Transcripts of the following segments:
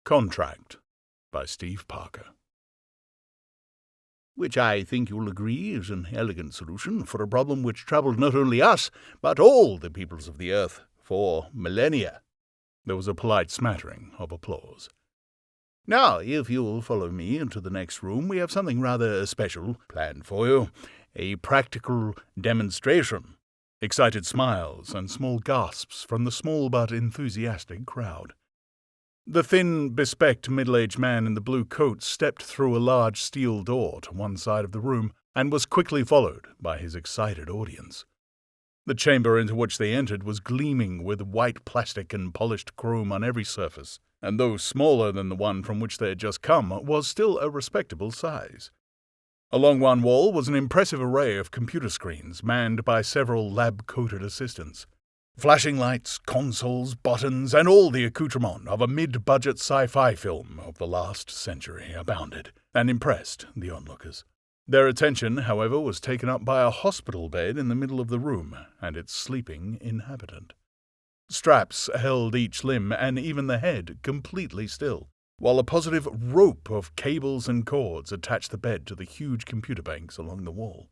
Contract by Steve Parker. Which I think you'll agree is an elegant solution for a problem which troubled not only us, but all the peoples of the earth for millennia. There was a polite smattering of applause. Now, if you'll follow me into the next room, we have something rather special planned for you. A practical demonstration. Excited smiles and small gasps from the small but enthusiastic crowd. The thin, bespecked middle-aged man in the blue coat stepped through a large steel door to one side of the room and was quickly followed by his excited audience. The chamber into which they entered was gleaming with white plastic and polished chrome on every surface, and though smaller than the one from which they had just come, was still a respectable size. Along one wall was an impressive array of computer screens manned by several lab-coated assistants. Flashing lights, consoles, buttons, and all the accoutrement of a mid-budget sci-fi film of the last century abounded, and impressed the onlookers. Their attention, however, was taken up by a hospital bed in the middle of the room, and its sleeping inhabitant. Straps held each limb, and even the head, completely still, while a positive rope of cables and cords attached the bed to the huge computer banks along the wall.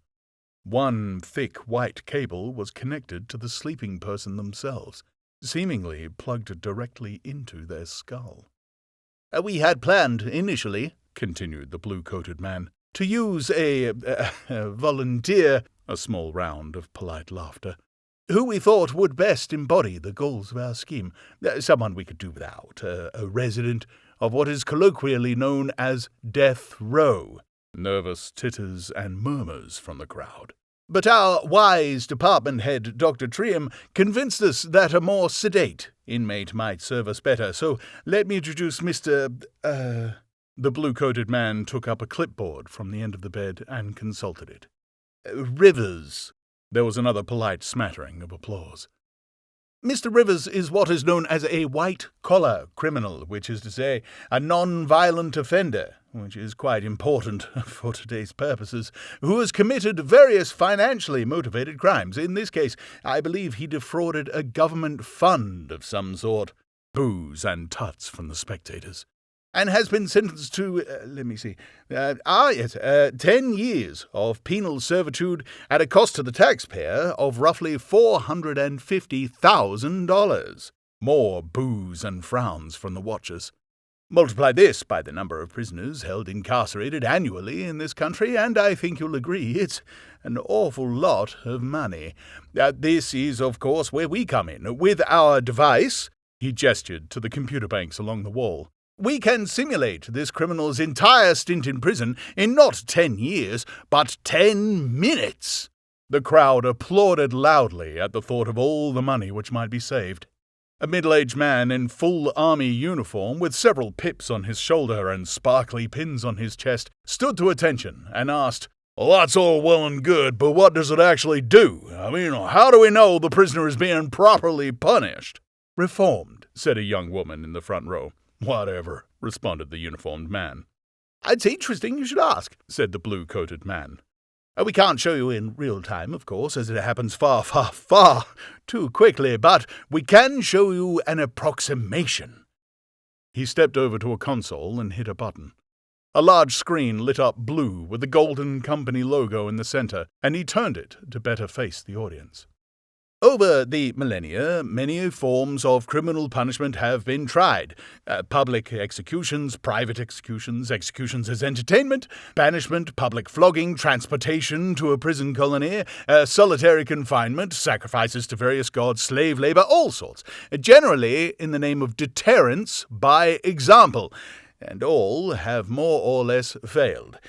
One thick white cable was connected to the sleeping person themselves, seemingly plugged directly into their skull. "We had planned, initially," continued the blue-coated man, "to use a volunteer," a small round of polite laughter, "who we thought would best embody the goals of our scheme. Someone we could do without, a resident of what is colloquially known as Death Row." Nervous titters and murmurs from the crowd. "But our wise department head, Dr. Trium, convinced us that a more sedate inmate might serve us better, so let me introduce Mr. The blue-coated man took up a clipboard from the end of the bed and consulted it. "Rivers." There was another polite smattering of applause. "Mr. Rivers is what is known as a white-collar criminal, which is to say, a non-violent offender, which is quite important for today's purposes, who has committed various financially motivated crimes. In this case, I believe he defrauded a government fund of some sort." Boos and tuts from the spectators. "And has been sentenced to, 10 years of penal servitude at a cost to the taxpayer of roughly $450,000. More boos and frowns from the watchers. Multiply this by the number of prisoners held incarcerated annually in this country, and I think you'll agree it's an awful lot of money. This is, of course, where we come in. With our device," he gestured to the computer banks along the wall, "we can simulate this criminal's entire stint in prison in not 10 years, but 10 minutes. The crowd applauded loudly at the thought of all the money which might be saved. A middle-aged man in full army uniform, with several pips on his shoulder and sparkly pins on his chest, stood to attention and asked, "Well, that's all well and good, but what does it actually do? How do we know the prisoner is being properly punished?" "Reformed," said a young woman in the front row. "Whatever," responded the uniformed man. "It's interesting you should ask," said the blue-coated man. "We can't show you in real time, of course, as it happens far, far, far too quickly, but we can show you an approximation." He stepped over to a console and hit a button. A large screen lit up blue with the Golden Company logo in the center, and he turned it to better face the audience. "Over the millennia, many forms of criminal punishment have been tried. Public executions, private executions, executions as entertainment, banishment, public flogging, transportation to a prison colony, solitary confinement, sacrifices to various gods, slave labor, all sorts, generally in the name of deterrence by example, and all have more or less failed.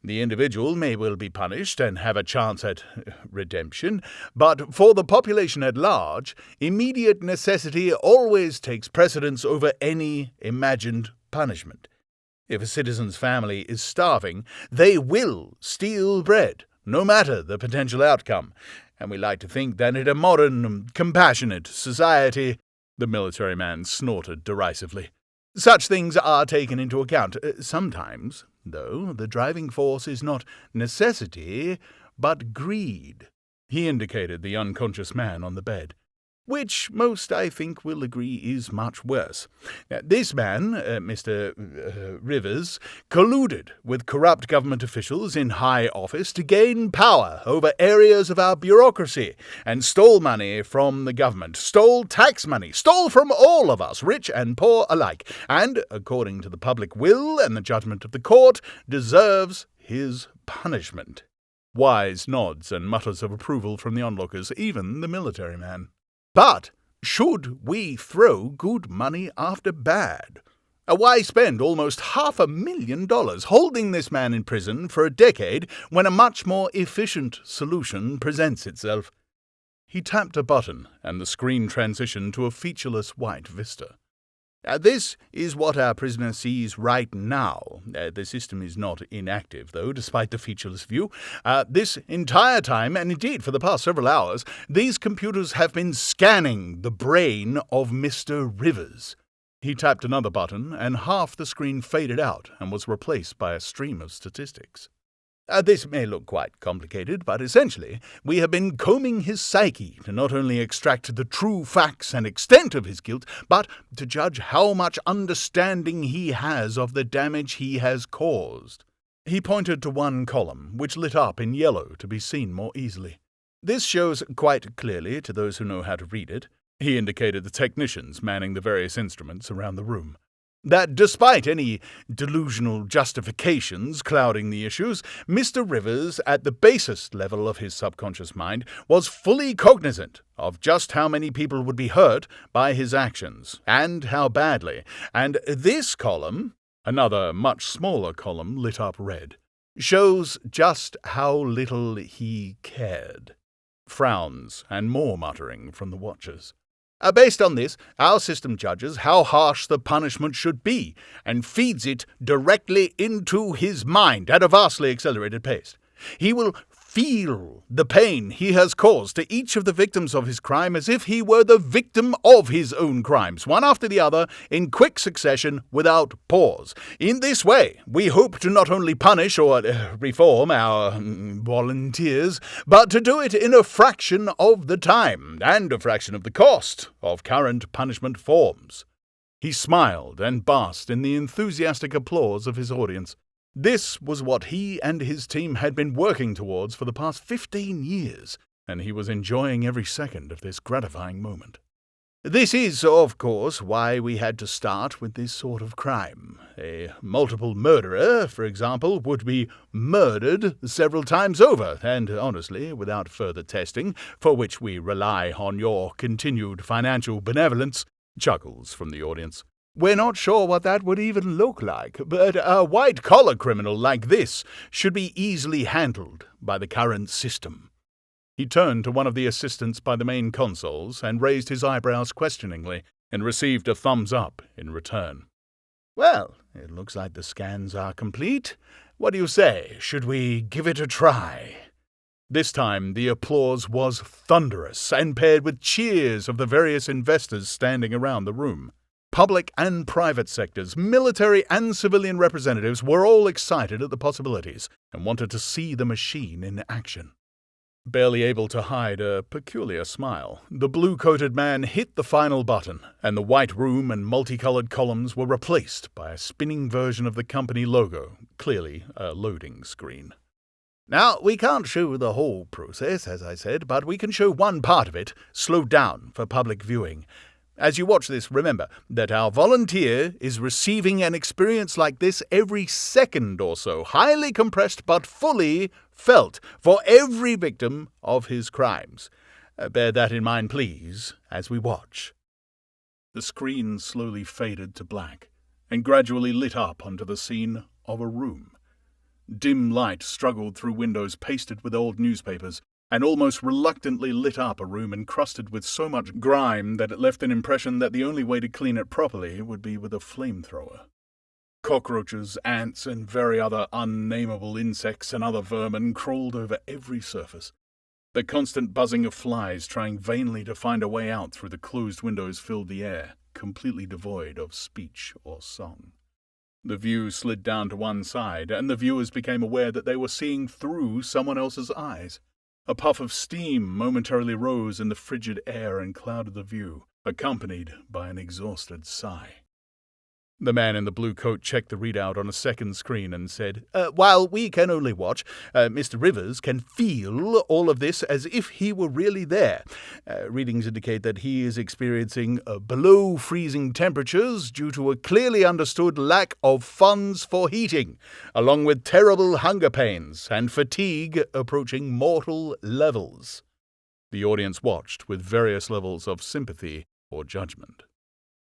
The individual may well be punished and have a chance at redemption, but for the population at large, immediate necessity always takes precedence over any imagined punishment. If a citizen's family is starving, they will steal bread, no matter the potential outcome, and we like to think that in a modern, compassionate society," the military man snorted derisively, "such things are taken into account. Sometimes, though, the driving force is not necessity, but greed." He indicated the unconscious man on the bed. which most, I think, will agree is much worse. Now, this man, Mr. Rivers, colluded with corrupt government officials in high office to gain power over areas of our bureaucracy, and stole money from the government, stole tax money, stole from all of us, rich and poor alike, and, according to the public will and the judgment of the court, deserves his punishment. Wise nods and mutters of approval from the onlookers, even the military man. But should we throw good money after bad? Why spend almost $500,000 holding this man in prison for a decade when a much more efficient solution presents itself? He tapped a button, and the screen transitioned to a featureless white vista. This is what our prisoner sees right now. The system is not inactive, though, despite the featureless view. This entire time, and indeed for the past several hours, these computers have been scanning the brain of Mr. Rivers. He tapped another button, and half the screen faded out and was replaced by a stream of statistics. This may look quite complicated, but essentially we have been combing his psyche to not only extract the true facts and extent of his guilt, but to judge how much understanding he has of the damage he has caused. He pointed to one column, which lit up in yellow to be seen more easily. This shows quite clearly to those who know how to read it. He indicated the technicians manning the various instruments around the room. That despite any delusional justifications clouding the issues, Mr. Rivers, at the basest level of his subconscious mind, was fully cognizant of just how many people would be hurt by his actions, and how badly. And this column, another much smaller column lit up red, shows just how little he cared. Frowns and more muttering from the watchers. Based on this, our system judges how harsh the punishment should be, and feeds it directly into his mind at a vastly accelerated pace. He will feel the pain he has caused to each of the victims of his crime as if he were the victim of his own crimes, one after the other, in quick succession, without pause. In this way, we hope to not only punish or reform our volunteers, but to do it in a fraction of the time, and a fraction of the cost, of current punishment forms. He smiled and basked in the enthusiastic applause of his audience. This was what he and his team had been working towards for the past 15 years, and he was enjoying every second of this gratifying moment. This is, of course, why we had to start with this sort of crime. A multiple murderer, for example, would be murdered several times over, and honestly, without further testing, for which we rely on your continued financial benevolence, chuckles from the audience. We're not sure what that would even look like, but a white-collar criminal like this should be easily handled by the current system. He turned to one of the assistants by the main consoles and raised his eyebrows questioningly, and received a thumbs-up in return. Well, it looks like the scans are complete. What do you say? Should we give it a try? This time the applause was thunderous, and paired with cheers of the various investors standing around the room. Public and private sectors, military and civilian representatives were all excited at the possibilities and wanted to see the machine in action. Barely able to hide a peculiar smile, the blue-coated man hit the final button, and the white room and multicolored columns were replaced by a spinning version of the company logo, clearly a loading screen. Now, we can't show the whole process, as I said, but we can show one part of it, slowed down for public viewing. As you watch this, remember that our volunteer is receiving an experience like this every second or so, highly compressed but fully felt for every victim of his crimes. Bear that in mind, please, as we watch. The screen slowly faded to black and gradually lit up onto the scene of a room. Dim light struggled through windows pasted with old newspapers, and almost reluctantly lit up a room encrusted with so much grime that it left an impression that the only way to clean it properly would be with a flamethrower. Cockroaches, ants, and very other unnameable insects and other vermin crawled over every surface. The constant buzzing of flies trying vainly to find a way out through the closed windows filled the air, completely devoid of speech or song. The view slid down to one side, and the viewers became aware that they were seeing through someone else's eyes. A puff of steam momentarily rose in the frigid air and clouded the view, accompanied by an exhausted sigh. The man in the blue coat checked the readout on a second screen and said, "While we can only watch, Mr. Rivers can feel all of this as if he were really there. Readings indicate that he is experiencing below freezing temperatures due to a clearly understood lack of funds for heating, along with terrible hunger pains and fatigue approaching mortal levels." The audience watched with various levels of sympathy or judgment.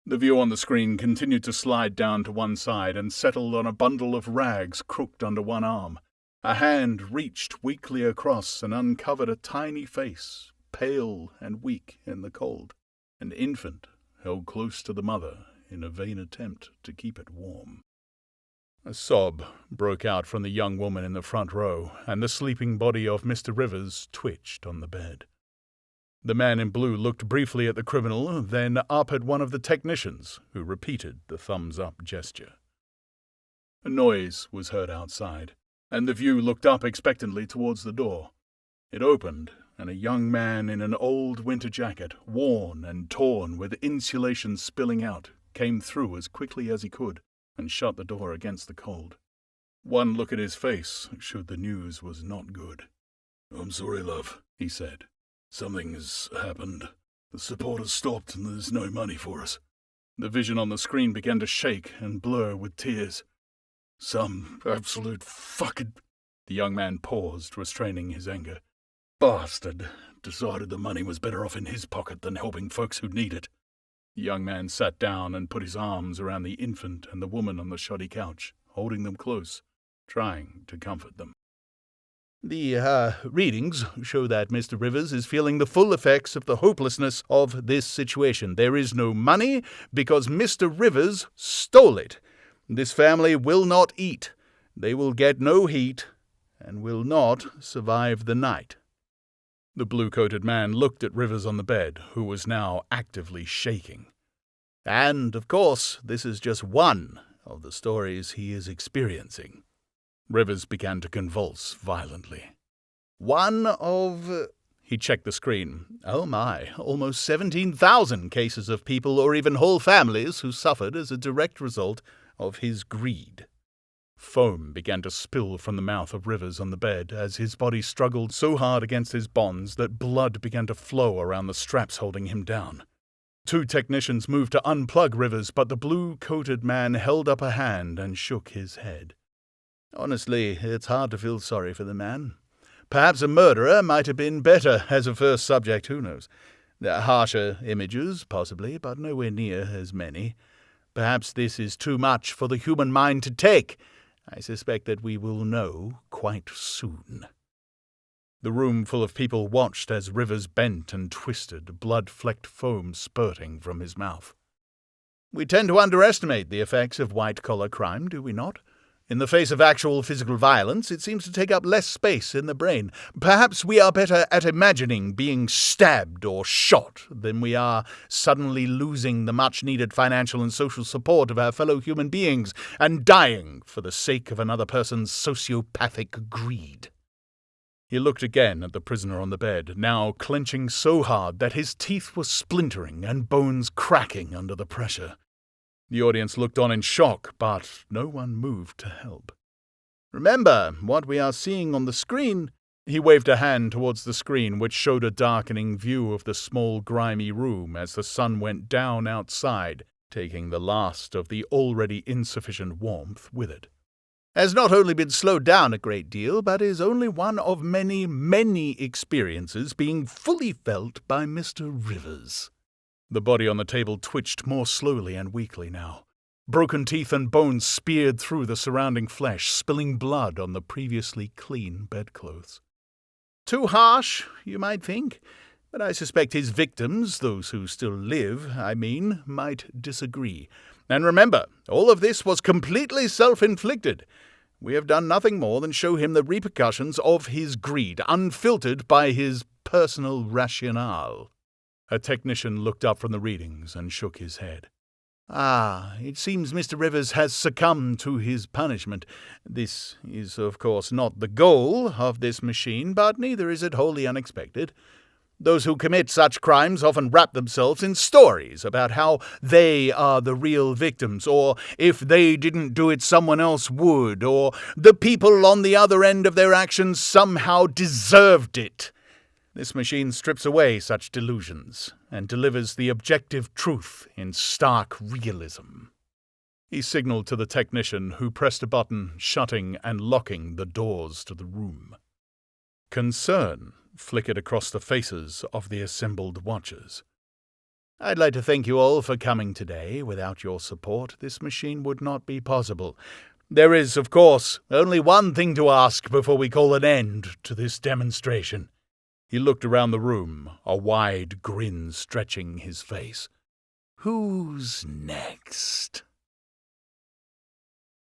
The view on the screen continued to slide down to one side and settled on a bundle of rags crooked under one arm. A hand reached weakly across and uncovered a tiny face, pale and weak in the cold. An infant held close to the mother in a vain attempt to keep it warm. A sob broke out from the young woman in the front row, and the sleeping body of Mr. Rivers twitched on the bed. The man in blue looked briefly at the criminal, then up at one of the technicians, who repeated the thumbs-up gesture. A noise was heard outside, and the view looked up expectantly towards the door. It opened, and a young man in an old winter jacket, worn and torn with insulation spilling out, came through as quickly as he could, and shut the door against the cold. One look at his face showed the news was not good. "I'm sorry, love," he said. "Something has happened. The support has stopped and there's no money for us." The vision on the screen began to shake and blur with tears. "Some absolute fucking—" The young man paused, restraining his anger. "Bastard decided the money was better off in his pocket than helping folks who need it." The young man sat down and put his arms around the infant and the woman on the shoddy couch, holding them close, trying to comfort them. "The readings show that Mr. Rivers is feeling the full effects of the hopelessness of this situation. There is no money because Mr. Rivers stole it. This family will not eat. They will get no heat and will not survive the night." The blue-coated man looked at Rivers on the bed, who was now actively shaking. "And, of course, this is just one of the stories he is experiencing." Rivers began to convulse violently. "One of—" He checked the screen. "Oh my, almost 17,000 cases of people or even whole families who suffered as a direct result of his greed." Foam began to spill from the mouth of Rivers on the bed as his body struggled so hard against his bonds that blood began to flow around the straps holding him down. Two technicians moved to unplug Rivers, but the blue-coated man held up a hand and shook his head. "Honestly, it's hard to feel sorry for the man. Perhaps a murderer might have been better as a first subject, who knows? Harsher images, possibly, but nowhere near as many. Perhaps this is too much for the human mind to take. I suspect that we will know quite soon." The room full of people watched as Rivers bent and twisted, blood-flecked foam spurting from his mouth. "We tend to underestimate the effects of white-collar crime, do we not? In the face of actual physical violence, it seems to take up less space in the brain. Perhaps we are better at imagining being stabbed or shot than we are suddenly losing the much-needed financial and social support of our fellow human beings and dying for the sake of another person's sociopathic greed." He looked again at the prisoner on the bed, now clenching so hard that his teeth were splintering and bones cracking under the pressure. The audience looked on in shock, but no one moved to help. "Remember what we are seeing on the screen." He waved a hand towards the screen, which showed a darkening view of the small, grimy room as the sun went down outside, taking the last of the already insufficient warmth with it. "Has not only been slowed down a great deal, but is only one of many, many experiences being fully felt by Mr. Rivers." The body on the table twitched more slowly and weakly now. Broken teeth and bones speared through the surrounding flesh, spilling blood on the previously clean bedclothes. "Too harsh, you might think, but I suspect his victims, those who still live, might disagree. And remember, all of this was completely self-inflicted. We have done nothing more than show him the repercussions of his greed, unfiltered by his personal rationale." A technician looked up from the readings and shook his head. Ah, it seems Mr. Rivers has succumbed to his punishment. This is, of course, not the goal of this machine, but neither is it wholly unexpected. Those who commit such crimes often wrap themselves in stories about how they are the real victims, or if they didn't do it, someone else would, or the people on the other end of their actions somehow deserved it. This machine strips away such delusions and delivers the objective truth in stark realism. He signaled to the technician, who pressed a button shutting and locking the doors to the room. Concern flickered across the faces of the assembled watchers. "I'd like to thank you all for coming today. Without your support, this machine would not be possible. There is, of course, only one thing to ask before we call an end to this demonstration." He looked around the room, a wide grin stretching his face. "Who's next?"